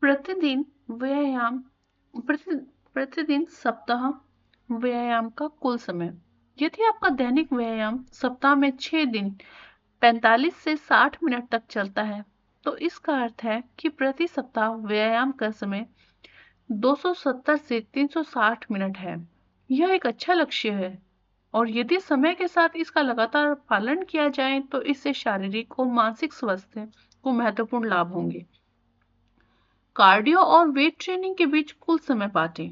प्रतिदिन व्यायाम प्रति, प्रतिदिन सप्ताह व्यायाम का कुल समय। यदि आपका दैनिक व्यायाम सप्ताह में 6 दिन 45 से 60 मिनट तक चलता है, तो इसका अर्थ है कि प्रति सप्ताह व्यायाम का समय 270 से 360 मिनट है। यह एक अच्छा लक्ष्य है और यदि समय के साथ इसका लगातार पालन किया जाए तो इससे शारीरिक और मानसिक स्वास्थ्य को महत्वपूर्ण लाभ होंगे। कार्डियो और वेट ट्रेनिंग के बीच कुल समय बांटें।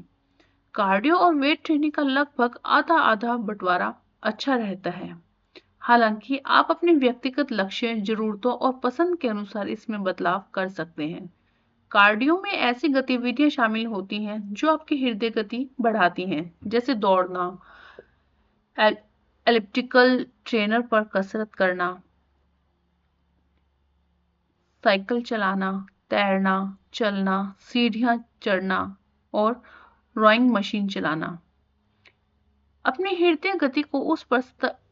कार्डियो और वेट ट्रेनिंग का लगभग आधा आधा बंटवारा अच्छा रहता है। हालांकि आप अपने व्यक्तिगत लक्ष्य, जरूरतों और पसंद के अनुसार इसमें बदलाव कर सकते हैं। कार्डियो में ऐसी गतिविधियां शामिल होती हैं जो आपकी हृदय गति बढ़ाती हैं, जैसे दौड़ना, एलिप्टिकल ट्रेनर पर कसरत करना, साइकिल चलाना, तैरना, चलना, सीढ़ियां चढ़ना और रॉइंग मशीन चलाना। अपनी हृदय गति को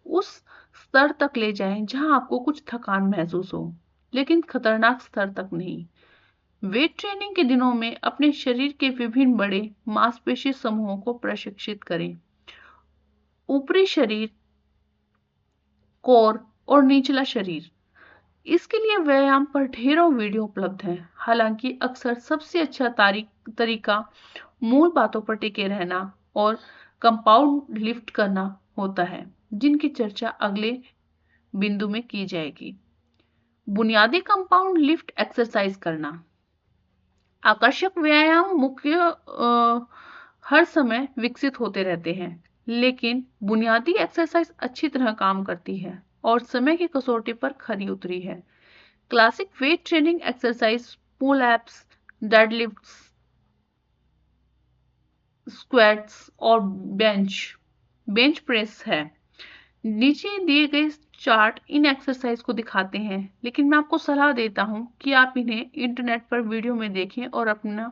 उस स्तर तक ले जाएं जहां आपको कुछ थकान महसूस हो, लेकिन खतरनाक स्तर तक नहीं। वेट ट्रेनिंग के दिनों में अपने शरीर के विभिन्न बड़े मांसपेशी समूहों को प्रशिक्षित करें। ऊपरी शरीर, कोर और निचला शरीर। इसके लिए व्यायाम पर ढेरों वीडियो उपलब्ध हैं। हालांकि अक्सर सबसे अच्छा तरीका मूल बातों पर टिके रहना और कंपाउंड लिफ्ट करना होता है, जिनकी चर्चा अगले बिंदु में की जाएगी। बुनियादी कंपाउंड लिफ्ट एक्सरसाइज करना। आकर्षक व्यायाम हर समय विकसित होते रहते हैं, लेकिन बुनियादी एक्सरसाइज अच्छी तरह काम करती है और समय की कसौटी पर खरी उतरी है। Classic weight training exercise pull ups, deadlifts, squats और बेंच प्रेस है। नीचे दिए गए चार्ट इन एक्सरसाइज को दिखाते हैं, लेकिन मैं आपको सलाह देता हूं कि आप इन्हें इंटरनेट पर वीडियो में देखें और अपना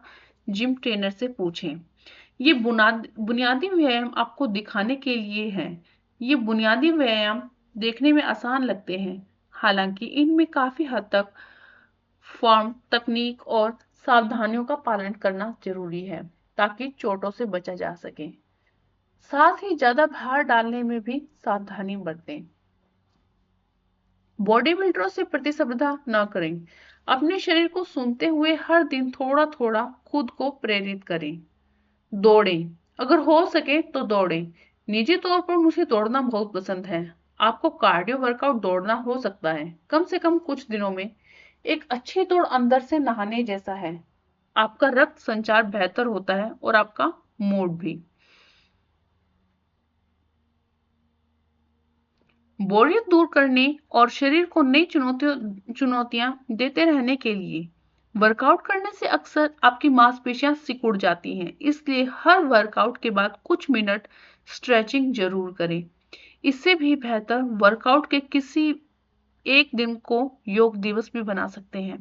जिम ट्रेनर से पूछें। ये बुनियादी व्यायाम आपको दिखाने के लिए है। ये बुनियादी व्यायाम देखने में आसान लगते हैं, हालांकि इनमें काफी हद तक फॉर्म, तकनीक और सावधानियों का पालन करना जरूरी है ताकि चोटों से बचा जा सके। साथ ही ज्यादा भार डालने में भी सावधानी बरतें। बॉडी बिल्डरों से प्रतिस्पर्धा न करें। अपने शरीर को सुनते हुए हर दिन थोड़ा थोड़ा खुद को प्रेरित करें। दौड़ें, अगर हो सके तो दौड़ें। निजी तौर पर मुझे दौड़ना बहुत पसंद है। आपको कार्डियो वर्कआउट दौड़ना हो सकता है, कम से कम कुछ दिनों में। एक अच्छी दौड़ अंदर से नहाने जैसा है। आपका रक्त संचार बेहतर होता है और आपका मूड भी। बोरियत दूर करने और शरीर को नई चुनौतियां देते रहने के लिए वर्कआउट करने से अक्सर आपकी मांसपेशियां सिकुड़ जाती हैं, इसलिए हर वर्कआउट के बाद कुछ मिनट स्ट्रेचिंग जरूर करें। इससे भी बेहतर वर्कआउट के किसी एक दिन को योग दिवस भी बना सकते हैं।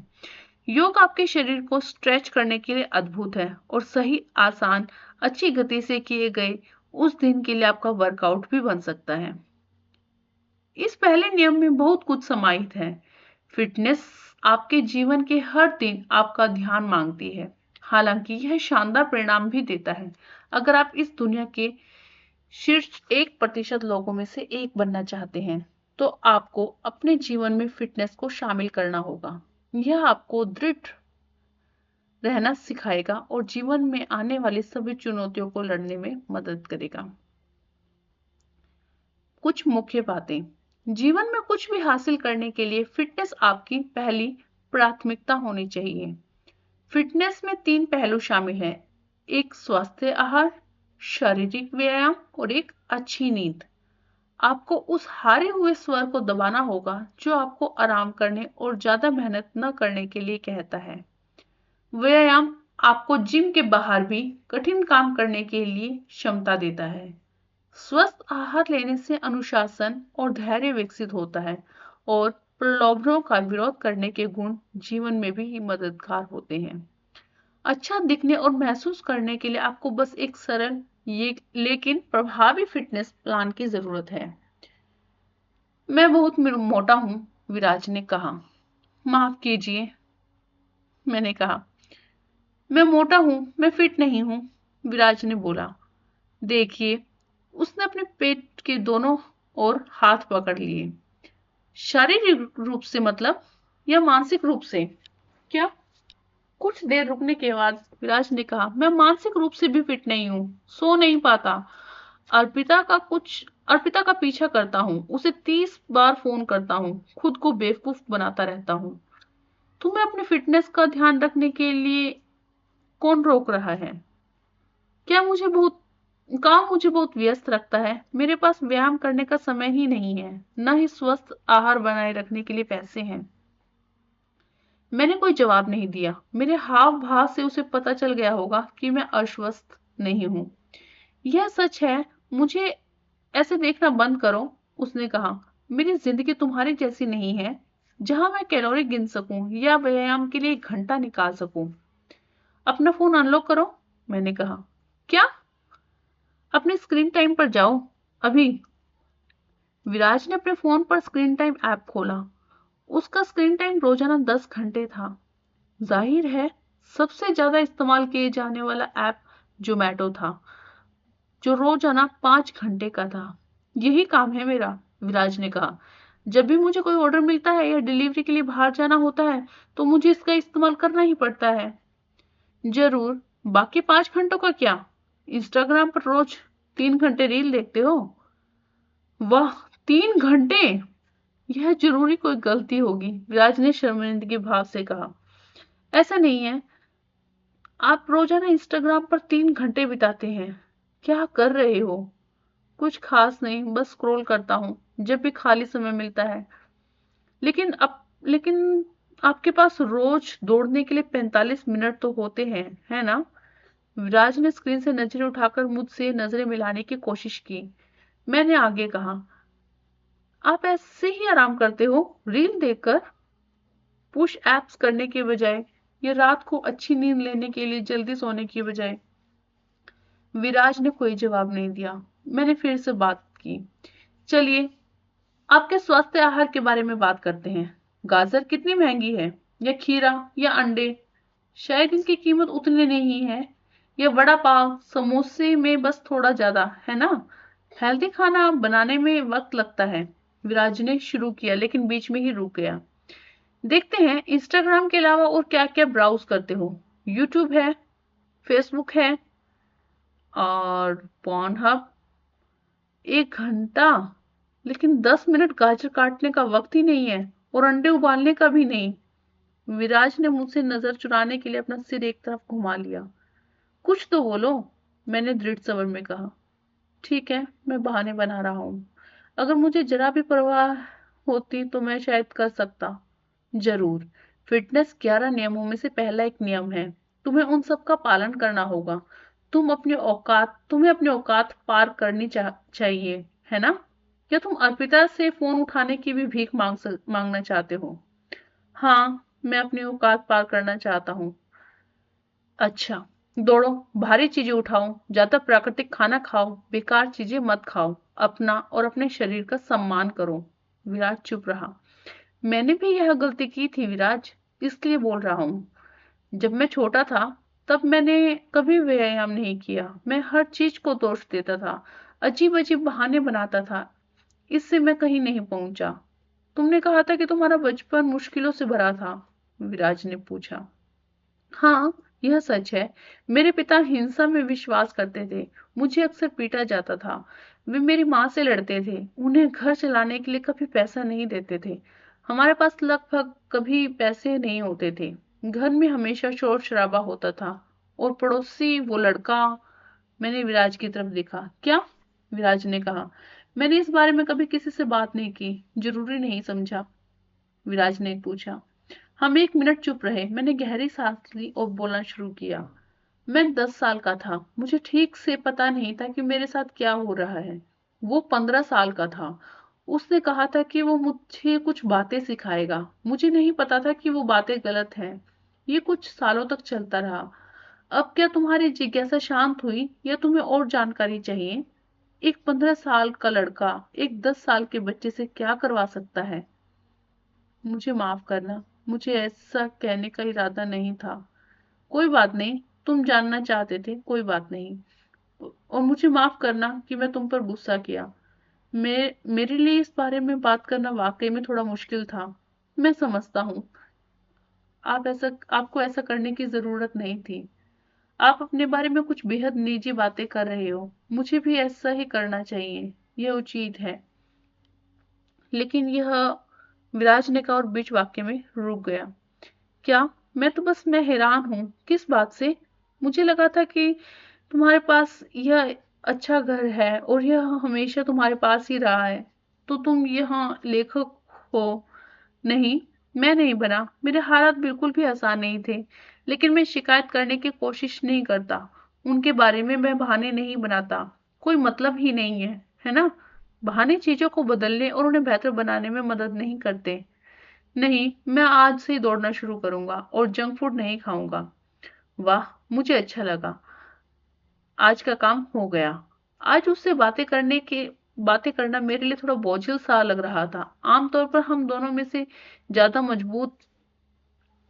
योग आपके शरीर को स्ट्रेच करने के लिए अद्भुत है और सही, आसान, अच्छी गति से किए गए उस दिन के लिए आपका वर्कआउट भी बन सकता है। इस पहले नियम में बहुत कुछ समाहित है। फिटनेस आपके जीवन के हर दिन आपका ध्यान मांगती है, हालांकि यह शानदार परिणाम भी देता है अगर आप इस दुनिया के शीर्ष 1% लोगों में से एक बनना चाहते हैं, तो आपको अपने जीवन में फिटनेस को शामिल करना होगा। यह आपको दृढ़ रहना सिखाएगा और जीवन में आने वाली सभी चुनौतियों को लड़ने में मदद करेगा। कुछ मुख्य बातें। जीवन में कुछ भी हासिल करने के लिए फिटनेस आपकी पहली प्राथमिकता होनी चाहिए। फिटनेस में 3 पहलू शामिल हैं: एक स्वस्थ आहार, शारीरिक व्यायाम और एक अच्छी नींद। आपको उस हारे हुए स्वर को दबाना होगा जो आपको आराम करने और ज्यादा मेहनत न करने के लिए कहता है। व्यायाम आपको जिम के बाहर भी कठिन काम करने के लिए क्षमता देता है। स्वस्थ आहार लेने से अनुशासन और धैर्य विकसित होता है और प्रलोभनों का विरोध करने के गुण जीवन में भी मददगार होते हैं। अच्छा दिखने और महसूस करने के लिए आपको बस एक सरल लेकिन प्रभावी फिटनेस प्लान की जरूरत है। मैं बहुत मोटा हूं, विराज ने कहा। माफ कीजिए, मैंने कहा। मैं मोटा हूं, मैं फिट नहीं हूं, विराज ने बोला। देखिए, उसने अपने पेट के दोनों ओर हाथ पकड़ लिए। शारीरिक रूप से मतलब, या मानसिक रूप से? क्या? कुछ देर रुकने के बाद विराज ने कहा, मैं मानसिक रूप से भी फिट नहीं हूँ, सो नहीं पाता। अर्पिता का पीछा करता हूँ, उसे 30 बार फोन करता हूँ, खुद को बेवकूफ बनाता रहता हूँ। तुम्हें अपनी फिटनेस का ध्यान रखने के लिए कौन रोक रहा है? क्या मुझे बहुत काम मुझे बहुत व्यस्त रखता है। मेरे पास व्यायाम करने का समय ही नहीं है, न ही स्वस्थ आहार बनाए रखने के लिए पैसे हैं। मैंने कोई जवाब नहीं दिया। मेरे हाव भाव से उसे पता चल गया होगा कि मैं अस्वस्थ नहीं हूं। यह सच है, मुझे ऐसे देखना बंद करो, उसने कहा। मेरी जिंदगी तुम्हारी जैसी नहीं है, जहां मैं कैलोरी गिन सकूं या व्यायाम के लिए 1 घंटा निकाल सकूं। अपना फोन अनलॉक करो, मैंने कहा। क्या? अपने स्क्रीन टाइम पर जाओ, अभी। विराज ने अपने फोन पर स्क्रीन टाइम ऐप खोला। उसका स्क्रीन टाइम रोजाना 10 घंटे था। जाहिर है, सबसे ज्यादा इस्तेमाल किए जाने वाला ऐप जोमेटो था, जो रोजाना 5 घंटे का था। यही काम है मेरा, विराज ने कहा। जब भी मुझे कोई ऑर्डर मिलता है या डिलीवरी के लिए बाहर जाना होता है, तो मुझे इसका इस्तेमाल करना ही पड़ता है। जरूर। बाकी 5 घंटों का क्या? इंस्टाग्राम पर रोज 3 घंटे रील देखते हो? वाह, 3 घंटे! यह जरूरी कोई गलती होगी, विराज ने शर्मिंदगी भाव से कहा। ऐसा नहीं है, आप रोजाना इंस्टाग्राम पर 3 घंटे बिताते हैं। क्या कर रहे हो? कुछ खास नहीं, बस स्क्रॉल करता हूँ जब भी खाली समय मिलता है। लेकिन आपके पास रोज दौड़ने के लिए 45 मिनट तो होते हैं, है ना? विराज ने स्क्रीन से नजरें उठाकर मुझसे नजरें मिलाने की कोशिश की। मैंने आगे कहा, आप ऐसे ही आराम करते हो, रील देखकर, पुश एप्स करने के बजाय, या रात को अच्छी नींद लेने के लिए जल्दी सोने की बजाय। विराज ने कोई जवाब नहीं दिया। मैंने फिर से बात की। चलिए, आपके स्वास्थ्य आहार के बारे में बात करते हैं। गाजर कितनी महंगी है? या खीरा, या अंडे? शायद इनकी कीमत उतनी नहीं है। या वड़ा पाव, समोसे में बस थोड़ा ज्यादा, है ना? हेल्दी खाना बनाने में वक्त लगता है, विराज ने शुरू किया लेकिन बीच में ही रुक गया। देखते हैं, इंस्टाग्राम के अलावा और क्या क्या ब्राउज करते हो? यूट्यूब है, फेसबुक है, और पॉर्नहब। 1 घंटा? लेकिन 10 मिनट गाजर काटने का वक्त ही नहीं है, और अंडे उबालने का भी नहीं। विराज ने मुझसे नजर चुराने के लिए अपना सिर एक तरफ घुमा लिया। कुछ तो बोलो, मैंने दृढ़ स्वर में कहा। ठीक है, मैं बहाने बना रहा हूँ। अगर मुझे जरा भी परवाह होती तो मैं शायद कर सकता। जरूर। फिटनेस 11 नियमों में से पहला एक नियम है। तुम्हें उन सब का पालन करना होगा। तुम्हें अपनी औकात पार करनी चाहिए, है ना? क्या तुम अर्पिता से फोन उठाने की भी भीख मांगना चाहते हो? हाँ, मैं अपनी औकात पार करना चाहता हूँ। अच्छा, दौड़ो, भारी चीजें उठाओ, ज्यादा प्राकृतिक खाना खाओ, बेकार चीजें मत खाओ। अपना और अपने शरीर का सम्मान करो। विराज चुप रहा। मैंने भी यह गलती की थी, विराज, इसलिए बोल रहा हूँ। जब मैं छोटा था, तब मैंने कभी व्यायाम नहीं किया। मैं हर चीज को दोष देता था, अजीब अजीब बहाने बनाता था। इससे मैं कहीं नहीं पहुंचा। तुमने कहा था कि तुम्हारा बचपन मुश्किलों से भरा था, विराज ने पूछा। हाँ, यह सच है। मेरे पिता हिंसा में विश्वास करते थे। मुझे अक्सर पीटा जाता था। वे मेरी माँ से लड़ते थे। उन्हें घर चलाने के लिए कभी पैसा नहीं देते थे। हमारे पास लगभग कभी पैसे नहीं होते थे। घर में हमेशा शोर शराबा होता था। और पड़ोसी वो लड़का। मैंने विराज की तरफ देखा। क्या? विराज ने कहा। मैंने इस बारे में कभी किसी से बात नहीं की, जरूरी नहीं समझा, विराज ने पूछा। हम 1 मिनट चुप रहे। मैंने गहरी सांस ली और बोलना शुरू किया। मैं 10 साल का था। मुझे ठीक से पता नहीं था कि मेरे साथ क्या हो रहा है। वो 15 साल का था। उसने कहा था कि वो मुझे कुछ बातें सिखाएगा। मुझे नहीं पता था कि वो बातें गलत हैं। ये कुछ सालों तक चलता रहा। अब क्या तुम्हारी जिज्ञासा शांत हुई, या तुम्हें और जानकारी चाहिए? एक 15 साल का लड़का एक 10 साल के बच्चे से क्या करवा सकता है? मुझे माफ करना, मुझे ऐसा कहने का इरादा नहीं था। कोई बात नहीं, तुम जानना चाहते थे, कोई बात नहीं। और मुझे माफ करना कि मैं तुम पर गुस्सा किया। मेरे लिए इस बारे में बात करना वाकई में थोड़ा मुश्किल था। मैं समझता हूँ। आपको ऐसा करने की जरूरत नहीं थी। आप अपने बारे में कुछ बेहद निजी बातें कर रहे हो। मुझे भी ऐसा ही करना चाहिए, यह उचित है। लेकिन यह, विराज ने कहा और बीच वाक्य में रुक गया। क्या? मैं हैरान हूँ। किस बात से? मुझे लगा था कि तुम्हारे पास यह अच्छा घर है और यह हमेशा तुम्हारे पास ही रहा है, तो तुम यहाँ लेखक हो। नहीं, मैं नहीं बना। मेरे हालात बिल्कुल भी आसान नहीं थे, लेकिन मैं शिकायत करने की कोशिश नहीं करता। उनके बारे में मैं बहाने नहीं बनाता। कोई मतलब ही नहीं है ना? बहाने चीजों को बदलने और उन्हें बेहतर बनाने में मदद नहीं करते। नहीं, मैं आज से ही दौड़ना शुरू करूंगा और जंक फूड नहीं खाऊंगा। वाह, मुझे अच्छा लगा। आज का काम हो गया। आज उससे बातें करना मेरे लिए थोड़ा बोझिल सा लग रहा था। आमतौर पर ज्यादा मजबूत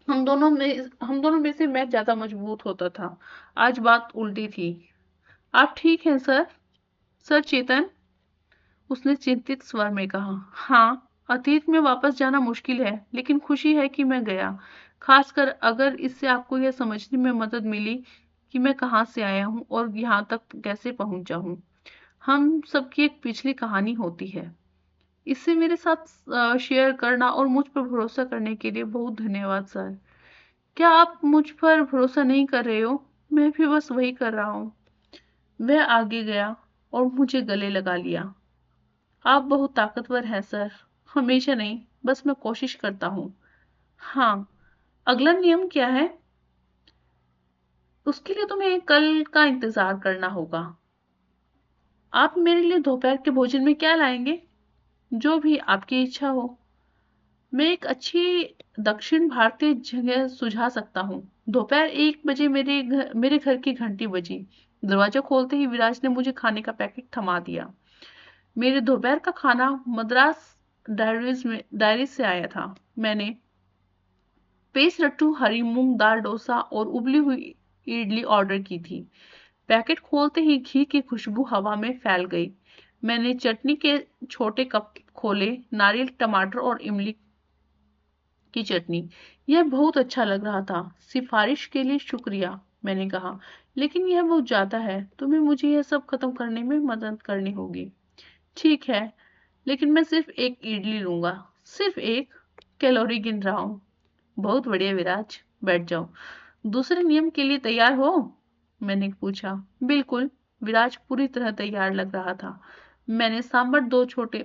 हम दोनों में से मैं ज्यादा मजबूत होता था। आज बात उल्टी थी। आप ठीक हैं सर? सर चेतन, उसने चिंतित स्वर में कहा। हाँ, अतीत में वापस जाना मुश्किल है, लेकिन खुशी है कि मैं गया। खासकर अगर इससे आपको यह समझने में मदद मिली कि मैं कहाँ से आया हूँ और यहाँ तक कैसे पहुंचा हूँ। हम सबकी एक पिछली कहानी होती है। इससे मेरे साथ शेयर करना और मुझ पर भरोसा करने के लिए बहुत धन्यवाद सर। क्या आप मुझ पर भरोसा नहीं कर रहे हो? मैं भी बस वही कर रहा हूँ। वह आगे गया और मुझे गले लगा लिया। आप बहुत ताकतवर हैं सर। हमेशा नहीं, बस मैं कोशिश करता हूँ। हाँ, अगला नियम क्या है? उसके लिए तुम्हें कल का इंतजार करना होगा। आप मेरे लिए दोपहर के भोजन में क्या लाएंगे? जो भी आपकी इच्छा हो। मैं एक अच्छी दक्षिण भारतीय जगह सुझा सकता हूँ। दोपहर 1 बजे मेरे घर की घंटी बजी। दरवाजा खोलते ही विराज ने मुझे खाने का पैकेट थमा दिया। मेरे दोपहर का खाना मद्रास डायरीज से आया था। मैंने पेस्ट लट्टू, हरी मूंग दाल डोसा और उबली हुई इडली ऑर्डर की थी। पैकेट खोलते ही घी की खुशबू हवा में फैल गई। मैंने चटनी के छोटे कप खोले, नारियल, टमाटर और इमली की चटनी। यह बहुत अच्छा लग रहा था। सिफारिश के लिए शुक्रिया, मैंने कहा, लेकिन यह बहुत ज्यादा है। तुम्हें मुझे यह सब खत्म करने में मदद करनी होगी। ठीक है, लेकिन मैं सिर्फ एक इडली लूंगा। सिर्फ एक? कैलोरी गिन रहा हूँ। बहुत बढ़िया विराज, बैठ जाओ। दूसरे नियम के लिए तैयार हो? मैंने पूछा। बिल्कुल। विराज पूरी तरह तैयार लग रहा था। मैंने सांबर 2 छोटे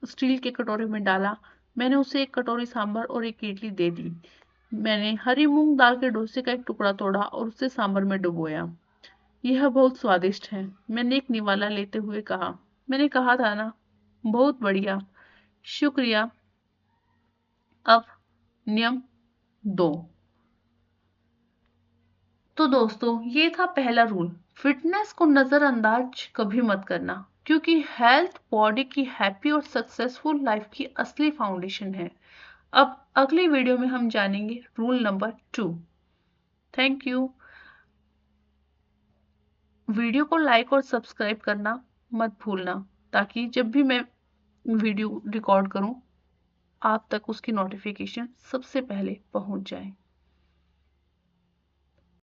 स्टील के कटोरे में डाला। मैंने उसे एक कटोरी सांबर और एक इडली दे दी। मैंने हरी मूंग दाल के डोसे का एक टुकड़ा तोड़ा और उसे सांबर में डुबोया। यह बहुत स्वादिष्ट है, मैंने एक निवाला लेते हुए कहा। मैंने कहा था ना। बहुत बढ़िया, शुक्रिया। अब नियम 2। तो दोस्तों, ये था पहला रूल। फिटनेस को नजरअंदाज कभी मत करना, क्योंकि हेल्थ बॉडी की हैप्पी और सक्सेसफुल लाइफ की असली फाउंडेशन है। अब अगली वीडियो में हम जानेंगे rule number 2। Thank you. Video को लाइक और सब्सक्राइब करना मत भूलना, ताकि जब भी मैं वीडियो रिकॉर्ड करूं, आप तक उसकी नोटिफिकेशन सबसे पहले पहुंच जाए।